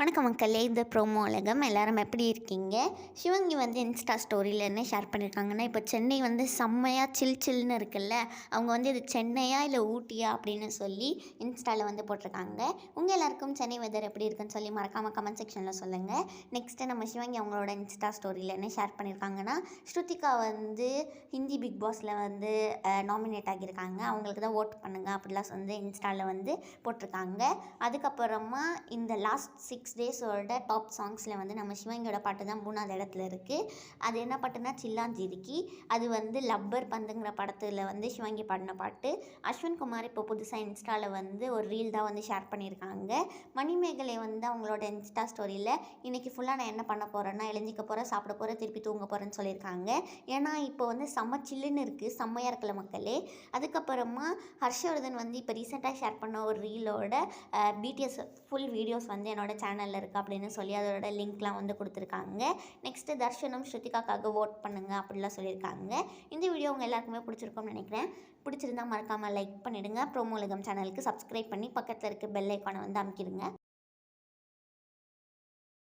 வணக்கம் மக்களே, இந்த ப்ரோமோ உலகம் எல்லாரும் எப்படி இருக்கீங்க? சிவங்கி வந்து இன்ஸ்டா ஸ்டோரியில் என்ன ஷேர் பண்ணியிருக்காங்கன்னா, இப்போ சென்னை வந்து செம்மையாக சில்லுன்னு இருக்குல்ல, அவங்க வந்து இது சென்னையா இல்லை ஊட்டியா அப்படின்னு சொல்லி இன்ஸ்டாவில் வந்து போட்டிருக்காங்க. உங்கள் எல்லாருக்கும் சென்னை வெதர் எப்படி இருக்குன்னு சொல்லி மறக்காமல் கமெண்ட் செக்ஷனில் சொல்லுங்கள். நெக்ஸ்ட்டு நம்ம சிவங்கி அவங்களோட இன்ஸ்டா ஸ்டோரியில் என்ன ஷேர் பண்ணியிருக்காங்கன்னா, ஸ்ருதிகா வந்து ஹிந்தி பிக் பாஸில் வந்து நாமினேட் ஆகியிருக்காங்க. அவங்களுக்கு தான் ஓட் பண்ணுங்க அப்படிலாம் வந்து இன்ஸ்டாவில் வந்து போட்டிருக்காங்க. அதுக்கப்புறமா இந்த லாஸ்ட் 6 டேஸோட டாப் சாங்ஸில் வந்து நம்ம சிவங்கியோட பாட்டு தான் 3வது இடத்துல இருக்குது. அது என்ன பாட்டுனா சில்லாஞ்சிருக்கி. அது வந்து லப்பர் பந்துங்கிற படத்தில் வந்து சிவங்கி பாடின பாட்டு. அஸ்வின் குமார் இப்போ புதுசாக இன்ஸ்டாவில் வந்து ஒரு ரீல் தான் வந்து ஷேர் பண்ணியிருக்காங்க. மணிமேகலை வந்து அவங்களோட இன்ஸ்டா ஸ்டோரியில் இன்றைக்கி ஃபுல்லாக நான் என்ன பண்ண போகிறேன்னா, எழுந்திக்க போகிறேன், சாப்பிட போகிறேன், திருப்பி தூங்க போகிறேன்னு சொல்லியிருக்காங்க. ஏன்னா இப்போ வந்து செம்ம சில்லுன்னு இருக்குது, செம்மையாக இருக்கல மக்களே. அதுக்கப்புறமா ஹர்ஷவர்தன் வந்து இப்போ ரீசெண்டாக ஷேர் பண்ண ஒரு ரீலோட பிடிஎஸ் ஃபுல் வீடியோஸ் வந்து என்னோட சேனலில் இருக்குது அப்படின்னு சொல்லி அதோட லிங்க்லாம் வந்து கொடுத்துருக்காங்க. நெக்ஸ்ட்டு தர்ஷனும் ஸ்ருதிகாக்காக ஓட் பண்ணுங்கள் அப்படிலாம் சொல்லியிருக்காங்க. இந்த வீடியோ உங்கள் எல்லாருக்குமே பிடிச்சிருக்கும்னு நினைக்கிறேன். பிடிச்சிருந்தால் மறக்காமல் லைக் பண்ணிவிடுங்க. ப்ரோமோ உலகம் சேனலுக்கு சப்ஸ்கிரைப் பண்ணி பக்கத்தில் இருக்க பெல் ஐக்கானை வந்து அமுக்கிடுங்க.